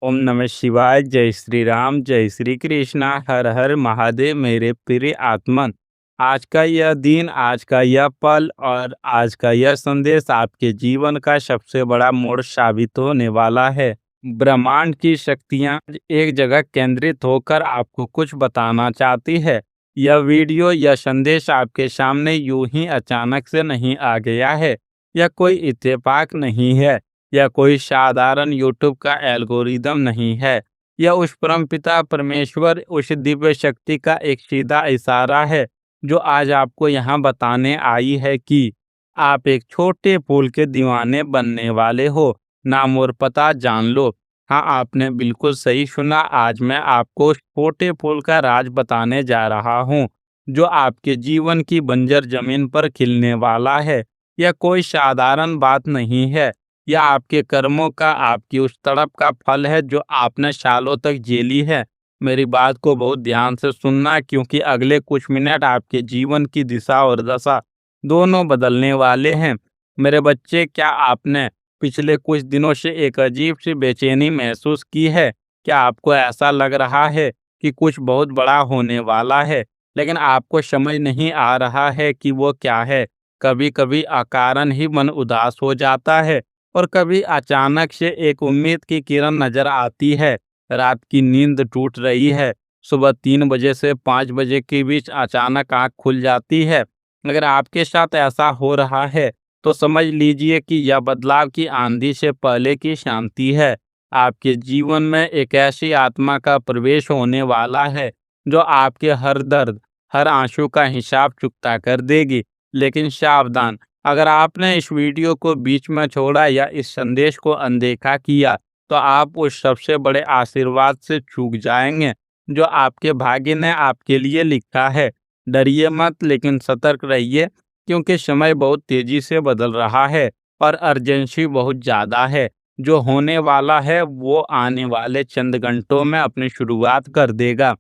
ओम नमः शिवाय। जय श्री राम, जय श्री कृष्णा। हर हर महादेव मेरे प्रिय आत्मन। आज का यह दिन, आज का यह पल और आज का यह संदेश आपके जीवन का सबसे बड़ा मोड़ साबित होने वाला है। ब्रह्मांड की शक्तियां एक जगह केंद्रित होकर आपको कुछ बताना चाहती है। यह वीडियो, यह संदेश आपके सामने यूं ही अचानक से नहीं आ गया है। यह कोई इत्तेफाक नहीं है। यह कोई साधारण यूट्यूब का एल्गोरिदम नहीं है। यह उस परमपिता परमेश्वर, उस दिव्य शक्ति का एक सीधा इशारा है जो आज आपको यहाँ बताने आई है कि आप एक छोटे फूल के दीवाने बनने वाले हो। नाम और पता जान लो। हाँ, आपने बिल्कुल सही सुना। आज मैं आपको उस छोटे फूल का राज बताने जा रहा हूँ जो आपके जीवन की बंजर जमीन पर खिलने वाला है। यह कोई साधारण बात नहीं है। यह आपके कर्मों का, आपकी उस तड़प का फल है जो आपने सालों तक झेली है। मेरी बात को बहुत ध्यान से सुनना, क्योंकि अगले कुछ मिनट आपके जीवन की दिशा और दशा दोनों बदलने वाले हैं। मेरे बच्चे, क्या आपने पिछले कुछ दिनों से एक अजीब सी बेचैनी महसूस की है? क्या आपको ऐसा लग रहा है कि कुछ बहुत बड़ा होने वाला है, लेकिन आपको समझ नहीं आ रहा है कि वो क्या है? कभी कभी अकारण ही मन उदास हो जाता है और कभी अचानक से एक उम्मीद की किरण नजर आती है। रात की नींद टूट रही है, सुबह 3 बजे से 5 बजे के बीच अचानक आंख खुल जाती है। अगर आपके साथ ऐसा हो रहा है तो समझ लीजिए कि यह बदलाव की आंधी से पहले की शांति है। आपके जीवन में एक ऐसी आत्मा का प्रवेश होने वाला है जो आपके हर दर्द, हर आंसू का हिसाब चुकता कर देगी। लेकिन सावधान, अगर आपने इस वीडियो को बीच में छोड़ा या इस संदेश को अनदेखा किया तो आप उस सबसे बड़े आशीर्वाद से चूक जाएंगे जो आपके भाग्य ने आपके लिए लिखा है। डरिए मत, लेकिन सतर्क रहिए, क्योंकि समय बहुत तेजी से बदल रहा है और अर्जेंसी बहुत ज्यादा है। जो होने वाला है वो आने वाले चंद घंटों में अपनी शुरुआत कर देगा।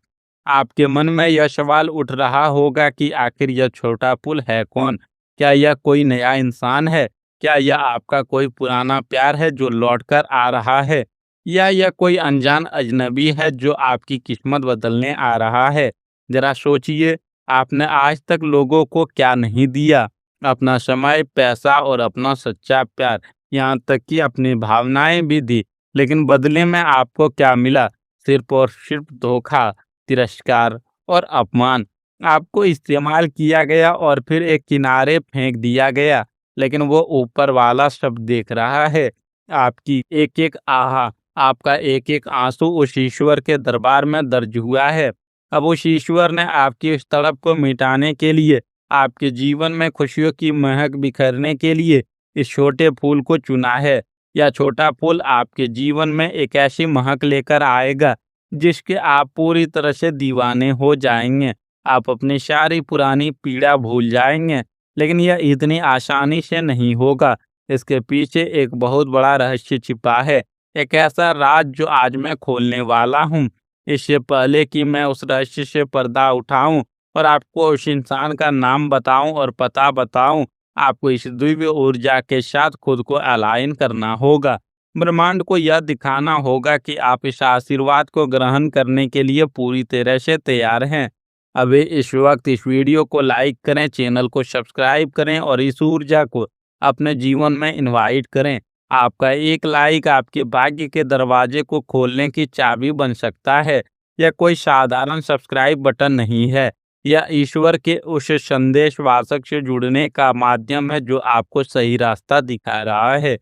आपके मन में यह सवाल उठ रहा होगा कि आखिर यह छोटा पुल है कौन? क्या यह कोई नया इंसान है? क्या यह आपका कोई पुराना प्यार है जो लौटकर आ रहा है? या यह कोई अनजान अजनबी है जो आपकी किस्मत बदलने आ रहा है? जरा सोचिए, आपने आज तक लोगों को क्या नहीं दिया? अपना समय, पैसा और अपना सच्चा प्यार, यहाँ तक कि अपनी भावनाएं भी दी। लेकिन बदले में आपको क्या मिला? सिर्फ और सिर्फ धोखा, तिरस्कार और अपमान। आपको इस्तेमाल किया गया और फिर एक किनारे फेंक दिया गया। लेकिन वो ऊपर वाला सब देख रहा है। आपकी एक एक आहा, आपका एक एक आंसू उस ईश्वर के दरबार में दर्ज हुआ है। अब उस ईश्वर ने आपकी इस तड़प को मिटाने के लिए, आपके जीवन में खुशियों की महक बिखेरने के लिए इस छोटे फूल को चुना है। यह छोटा फूल आपके जीवन में एक ऐसी महक लेकर आएगा जिसके आप पूरी तरह से दीवाने हो जाएंगे। आप अपनी सारी पुरानी पीड़ा भूल जाएंगे। लेकिन यह इतनी आसानी से नहीं होगा। इसके पीछे एक बहुत बड़ा रहस्य छिपा है, एक ऐसा राज जो आज मैं खोलने वाला हूँ। इससे पहले कि मैं उस रहस्य से पर्दा उठाऊं और आपको उस इंसान का नाम बताऊं और पता बताऊं, आपको इस दिव्य ऊर्जा के साथ खुद को अलाइन करना होगा। ब्रह्मांड को यह दिखाना होगा कि आप इस आशीर्वाद को ग्रहण करने के लिए पूरी तरह से तैयार हैं। अभी इस वक्त इस वीडियो को लाइक करें, चैनल को सब्सक्राइब करें और इस ऊर्जा को अपने जीवन में इनवाइट करें। आपका एक लाइक आपके भाग्य के दरवाजे को खोलने की चाबी बन सकता है। यह कोई साधारण सब्सक्राइब बटन नहीं है। यह ईश्वर के उस संदेश वाचक से जुड़ने का माध्यम है जो आपको सही रास्ता दिखा रहा है।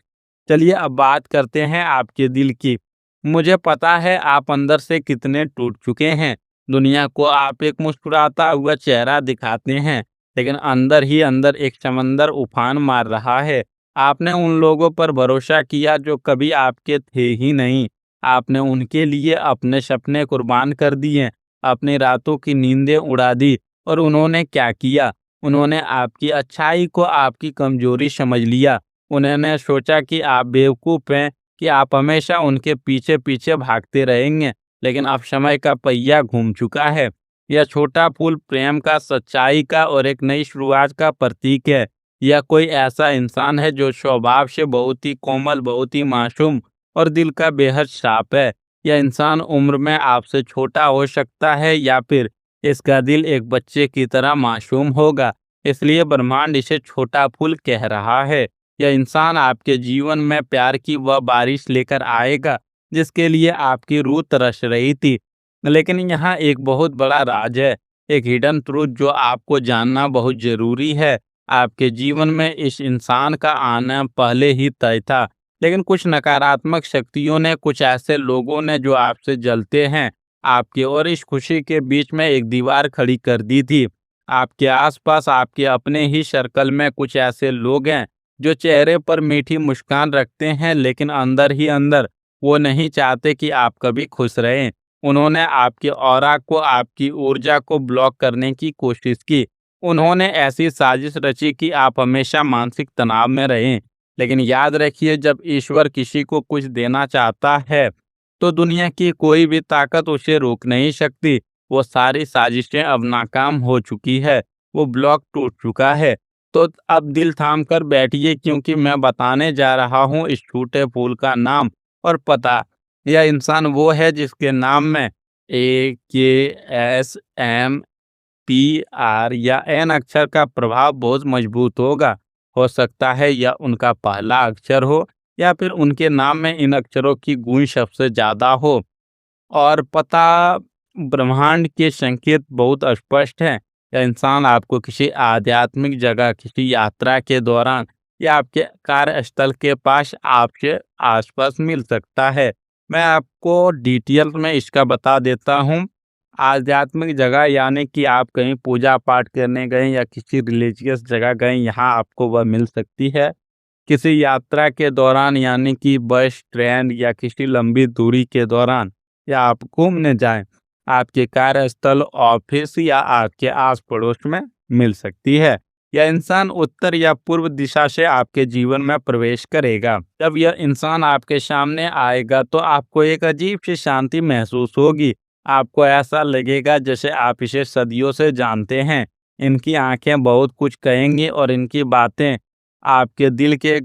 चलिए अब बात करते हैं आपके दिल की। मुझे पता है आप अंदर से कितने टूट चुके हैं। दुनिया को आप एक मुस्कुराता हुआ चेहरा दिखाते हैं, लेकिन अंदर ही अंदर एक समंदर उफान मार रहा है। आपने उन लोगों पर भरोसा किया जो कभी आपके थे ही नहीं। आपने उनके लिए अपने सपने कुर्बान कर दिए, अपनी रातों की नींदें उड़ा दी। और उन्होंने क्या किया? उन्होंने आपकी अच्छाई को आपकी कमजोरी समझ लिया। उन्होंने सोचा कि आप बेवकूफ़ हैं, कि आप हमेशा उनके पीछे पीछे भागते रहेंगे। लेकिन अब समय का पहिया घूम चुका है। यह छोटा फूल प्रेम का, सच्चाई का और एक नई शुरुआत का प्रतीक है। यह कोई ऐसा इंसान है जो स्वभाव से बहुत ही कोमल, बहुत ही मासूम और दिल का बेहद साफ है। यह इंसान उम्र में आपसे छोटा हो सकता है या फिर इसका दिल एक बच्चे की तरह मासूम होगा, इसलिए ब्रह्मांड इसे छोटा फूल कह रहा है। यह इंसान आपके जीवन में प्यार की वह बारिश लेकर आएगा जिसके लिए आपकी रूह तरस रही थी। लेकिन यहाँ एक बहुत बड़ा राज है, एक हिडन ट्रूथ जो आपको जानना बहुत जरूरी है। आपके जीवन में इस इंसान का आना पहले ही तय था, लेकिन कुछ नकारात्मक शक्तियों ने, कुछ ऐसे लोगों ने जो आपसे जलते हैं, आपके और इस खुशी के बीच में एक दीवार खड़ी कर दी थी। आपके आसपास, आपके अपने ही सर्कल में कुछ ऐसे लोग हैं जो चेहरे पर मीठी मुस्कान रखते हैं, लेकिन अंदर ही अंदर वो नहीं चाहते कि आप कभी खुश रहें। उन्होंने आपके ऑरा को, आपकी ऊर्जा को ब्लॉक करने की कोशिश की। उन्होंने ऐसी साजिश रची कि आप हमेशा मानसिक तनाव में रहें। लेकिन याद रखिए, जब ईश्वर किसी को कुछ देना चाहता है, तो दुनिया की कोई भी ताकत उसे रोक नहीं सकती। वो सारी साजिशें अब नाकाम हो चुकी है, वो ब्लॉक टूट चुका है। तो अब दिल थाम कर बैठिए, क्योंकि मैं बताने जा रहा हूँ इस छोटे फूल का नाम और पता। यह इंसान वो है जिसके नाम में AKSMPR या एन अक्षर का प्रभाव बहुत मजबूत होगा। हो सकता है यह उनका पहला अक्षर हो या फिर उनके नाम में इन अक्षरों की गूंज सबसे ज्यादा हो। और पता, ब्रह्मांड के संकेत बहुत स्पष्ट हैं। यह इंसान आपको किसी आध्यात्मिक जगह, किसी यात्रा के दौरान या आपके कार्यस्थल के पास आपके आसपास मिल सकता है। मैं आपको डिटेल में इसका बता देता हूँ। आध्यात्मिक जगह यानी कि आप कहीं पूजा पाठ करने गए या किसी रिलीजियस जगह गए, यहाँ आपको वह मिल सकती है। किसी यात्रा के दौरान यानी कि बस, ट्रेन या किसी लंबी दूरी के दौरान, या आप घूमने जाएं, आपके कार्यस्थल, ऑफिस या आपके आस पड़ोस में मिल सकती है। यह इंसान उत्तर या पूर्व दिशा से आपके जीवन में प्रवेश करेगा। जब यह इंसान आपके सामने आएगा तो आपको एक अजीब सी शांति महसूस होगी। आपको ऐसा लगेगा जैसे आप इसे सदियों से जानते हैं। इनकी आंखें बहुत कुछ कहेंगी और इनकी बातें आपके दिल के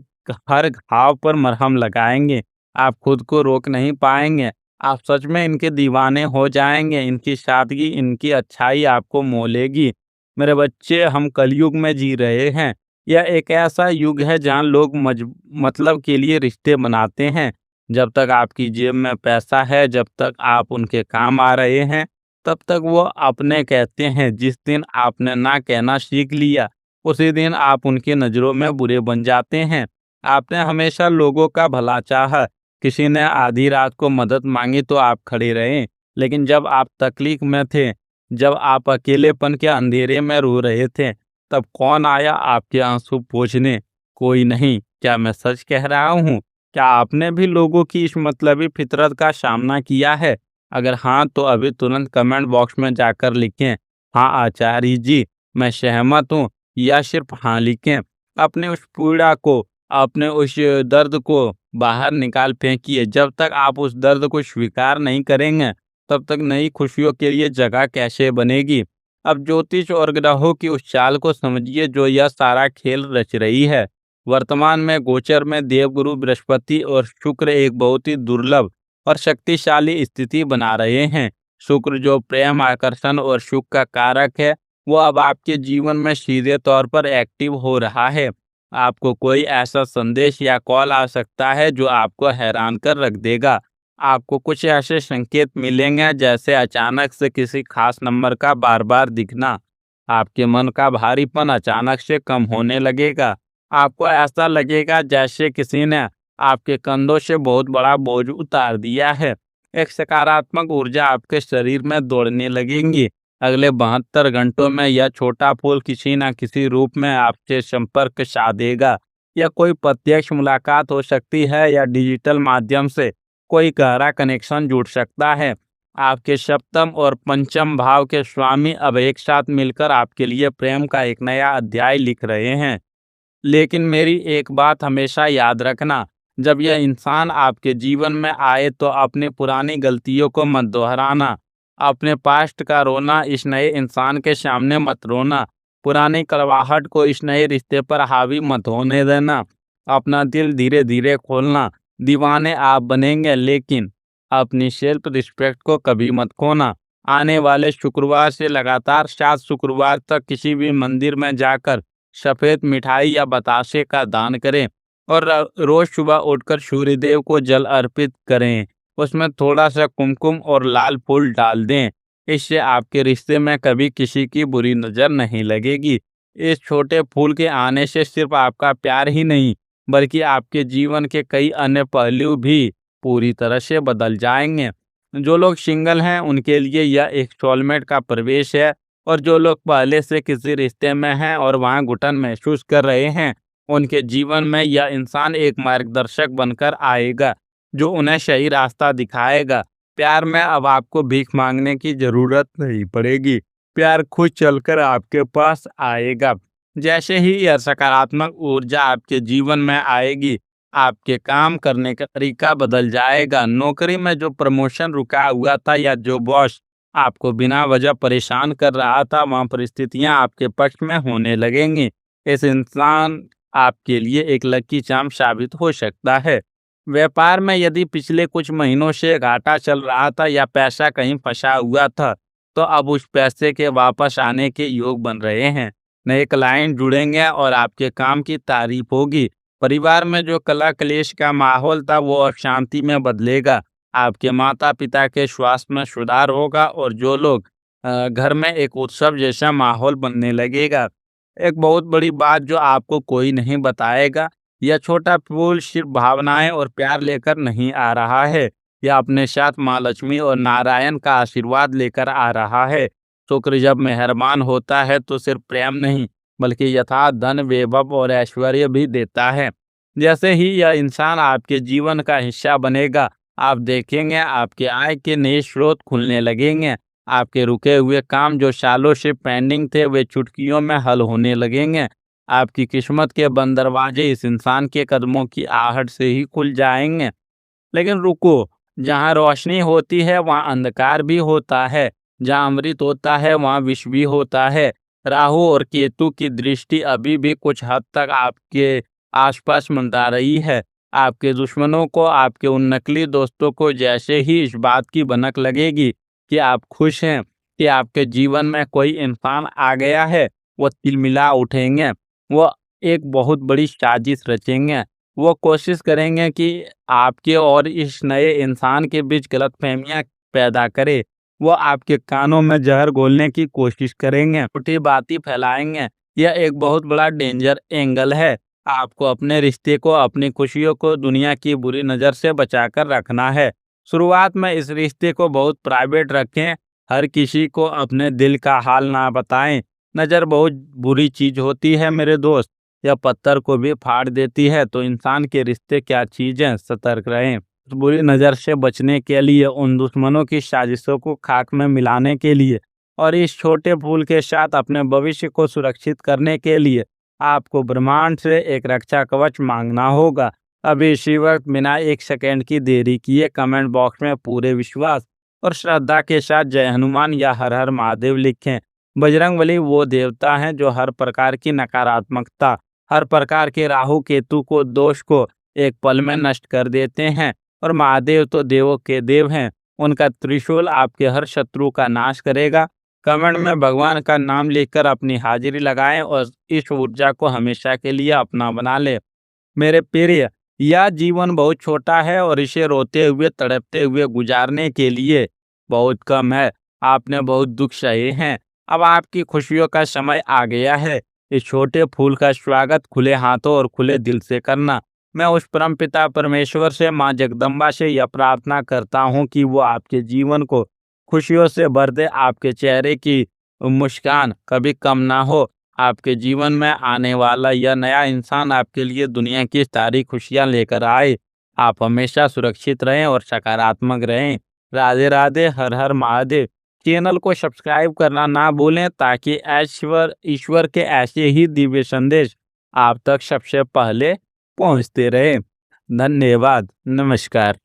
हर घाव पर मरहम लगाएंगे। आप खुद को रोक नहीं पाएंगे। आप सच में इनके दीवाने हो जाएंगे। इनकी सादगी, इनकी अच्छाई आपको मोह लेगी। मेरे बच्चे, हम कलयुग में जी रहे हैं। यह एक ऐसा युग है जहाँ लोग मतलब के लिए रिश्ते बनाते हैं। जब तक आपकी जेब में पैसा है, जब तक आप उनके काम आ रहे हैं, तब तक वो अपने कहते हैं। जिस दिन आपने ना कहना सीख लिया, उसी दिन आप उनकी नज़रों में बुरे बन जाते हैं। आपने हमेशा लोगों का भला चाहा। किसी ने आधी रात को मदद मांगी तो आप खड़े रहे। लेकिन जब आप तकलीफ में थे, जब आप अकेलेपन के अंधेरे में रो रहे थे, तब कौन आया आपके आंसू पोंछने? कोई नहीं। क्या मैं सच कह रहा हूँ? क्या आपने भी लोगों की इस मतलबी फितरत का सामना किया है? अगर हाँ, तो अभी तुरंत कमेंट बॉक्स में जाकर लिखें, हाँ आचार्य जी, मैं सहमत हूँ, या सिर्फ हाँ लिखें। अपने उस पीड़ा को, अपने उस दर्द को बाहर निकाल फेंकिए। जब तक आप उस दर्द को स्वीकार नहीं करेंगे, तब तक नई खुशियों के लिए जगह कैसे बनेगी? अब ज्योतिष और ग्रहों की उस चाल को समझिए जो यह सारा खेल रच रही है। वर्तमान में गोचर में देवगुरु बृहस्पति और शुक्र एक बहुत ही दुर्लभ और शक्तिशाली स्थिति बना रहे हैं। शुक्र जो प्रेम, आकर्षण और सुख का कारक है, वो अब आपके जीवन में सीधे तौर पर एक्टिव हो रहा है। आपको कोई ऐसा संदेश या कॉल आ सकता है जो आपको हैरान कर रख देगा। आपको कुछ ऐसे संकेत मिलेंगे जैसे अचानक से किसी खास नंबर का बार बार दिखना। आपके मन का भारीपन अचानक से कम होने लगेगा। आपको ऐसा लगेगा जैसे किसी ने आपके कंधों से बहुत बड़ा बोझ उतार दिया है। एक सकारात्मक ऊर्जा आपके शरीर में दौड़ने लगेगी। अगले 72 घंटों में यह छोटा फूल किसी न किसी रूप में आपसे संपर्क साधेगा। यह कोई प्रत्यक्ष मुलाकात हो सकती है या डिजिटल माध्यम से कोई गहरा कनेक्शन जुड़ सकता है। आपके सप्तम और पंचम भाव के स्वामी अब एक साथ मिलकर आपके लिए प्रेम का एक नया अध्याय लिख रहे हैं। लेकिन मेरी एक बात हमेशा याद रखना, जब यह इंसान आपके जीवन में आए तो अपनी पुरानी गलतियों को मत दोहराना। अपने पास्ट का रोना इस नए इंसान के सामने मत रोना। पुरानी कड़वाहट को इस नए रिश्ते पर हावी मत होने देना। अपना दिल धीरे धीरे खोलना। दीवाने आप बनेंगे, लेकिन अपनी सेल्फ रिस्पेक्ट को कभी मत खोना। आने वाले शुक्रवार से लगातार 7 शुक्रवार तक किसी भी मंदिर में जाकर सफ़ेद मिठाई या बतासे का दान करें और रोज़ सुबह उठकर सूर्यदेव को जल अर्पित करें। उसमें थोड़ा-सा कुमकुम और लाल फूल डाल दें। इससे आपके रिश्ते में कभी किसी की बुरी नज़र नहीं लगेगी। इस छोटे फूल के आने से सिर्फ आपका प्यार ही नहीं, बल्कि आपके जीवन के कई अन्य पहलू भी पूरी तरह से बदल जाएँगे। जो लोग सिंगल हैं, उनके लिए यह एक सोलमेट का प्रवेश है और जो लोग पहले से किसी रिश्ते में हैं और वहाँ घुटन महसूस कर रहे हैं, उनके जीवन में यह इंसान एक मार्गदर्शक बनकर आएगा, जो उन्हें सही रास्ता दिखाएगा। प्यार में अब आपको भीख मांगने की ज़रूरत नहीं पड़ेगी। प्यार खुद चलकर आपके पास आएगा। जैसे ही यह सकारात्मक ऊर्जा आपके जीवन में आएगी, आपके काम करने का तरीका बदल जाएगा। नौकरी में जो प्रमोशन रुका हुआ था या जो बॉस आपको बिना वजह परेशान कर रहा था, वहाँ परिस्थितियाँ आपके पक्ष में होने लगेंगी। इस इंसान आपके लिए एक लकी चार्म साबित हो सकता है। व्यापार में यदि पिछले कुछ महीनों से घाटा चल रहा था या पैसा कहीं फंसा हुआ था, तो अब उस पैसे के वापस आने के योग बन रहे हैं। नए क्लाइंट जुड़ेंगे और आपके काम की तारीफ होगी। परिवार में जो कला क्लेश का माहौल था, वो अब शांति में बदलेगा। आपके माता पिता के स्वास्थ्य में सुधार होगा और जो लोग घर में एक उत्सव जैसा माहौल बनने लगेगा। एक बहुत बड़ी बात जो आपको कोई नहीं बताएगा, यह छोटा फूल सिर्फ भावनाएं और प्यार लेकर नहीं आ रहा है, यह अपने साथ माँ लक्ष्मी और नारायण का आशीर्वाद लेकर आ रहा है। शुक्र जब मेहरबान होता है तो सिर्फ प्रेम नहीं, बल्कि यथार्थ धन, वैभव और ऐश्वर्य भी देता है। जैसे ही यह इंसान आपके जीवन का हिस्सा बनेगा, आप देखेंगे आपके आय के नए स्रोत खुलने लगेंगे। आपके रुके हुए काम जो सालों से पेंडिंग थे, वे चुटकियों में हल होने लगेंगे। आपकी किस्मत के बंद दरवाजे इस इंसान के कदमों की आहट से ही खुल जाएंगे। लेकिन रुको, जहाँ रोशनी होती है वहाँ अंधकार भी होता है, जहाँ अमृत होता है वहाँ विष भी होता है। राहु और केतु की दृष्टि अभी भी कुछ हद तक आपके आसपास मंडरा रही है। आपके दुश्मनों को, आपके उन नकली दोस्तों को जैसे ही इस बात की भनक लगेगी कि आप खुश हैं, कि आपके जीवन में कोई इंसान आ गया है, वो तिलमिला उठेंगे। वो एक बहुत बड़ी साजिश रचेंगे। वो कोशिश करेंगे कि आपके और इस नए इंसान के बीच गलतफहमियां पैदा करे। वो आपके कानों में जहर घोलने की कोशिश करेंगे, झूठी बातें फैलाएंगे। यह एक बहुत बड़ा डेंजर एंगल है। आपको अपने रिश्ते को, अपनी खुशियों को दुनिया की बुरी नज़र से बचाकर रखना है। शुरुआत में इस रिश्ते को बहुत प्राइवेट रखें। हर किसी को अपने दिल का हाल ना बताएं। नज़र बहुत बुरी चीज़ होती है मेरे दोस्त, यह पत्थर को भी फाड़ देती है। तो इंसान के रिश्ते क्या चीज़ें, सतर्क रहें। उस बुरी नज़र से बचने के लिए, उन दुश्मनों की साजिशों को खाक में मिलाने के लिए और इस छोटे फूल के साथ अपने भविष्य को सुरक्षित करने के लिए आपको ब्रह्मांड से एक रक्षा कवच मांगना होगा। अभी इसी वक्त बिना एक सेकेंड की देरी किए कमेंट बॉक्स में पूरे विश्वास और श्रद्धा के साथ जय हनुमान या हर हर महादेव लिखें। बजरंगबली वो देवता हैं जो हर प्रकार की नकारात्मकता, हर प्रकार के राहु केतु को, दोष को एक पल में नष्ट कर देते हैं। और महादेव तो देवों के देव हैं, उनका त्रिशूल आपके हर शत्रु का नाश करेगा। कमेंट में भगवान का नाम लिखकर अपनी हाजिरी लगाएं और इस ऊर्जा को हमेशा के लिए अपना बना ले। मेरे प्रिय, यह जीवन बहुत छोटा है और इसे रोते हुए, तड़पते हुए गुजारने के लिए बहुत कम है। आपने बहुत दुख सहे हैं, अब आपकी खुशियों का समय आ गया है। इस छोटे फूल का स्वागत खुले हाथों और खुले दिल से करना। मैं उस परम पिता परमेश्वर से, माँ जगदम्बा से यह प्रार्थना करता हूँ कि वो आपके जीवन को खुशियों से भर दे। आपके चेहरे की मुस्कान कभी कम ना हो। आपके जीवन में आने वाला यह नया इंसान आपके लिए दुनिया की सारी खुशियाँ लेकर आए। आप हमेशा सुरक्षित रहें और सकारात्मक रहें। राधे राधे, हर हर महादेव। चैनल को सब्सक्राइब करना ना भूलें ताकि ईश्वर के ऐसे ही दिव्य संदेश आप तक सबसे पहले पहुंचते रहे। धन्यवाद। नमस्कार।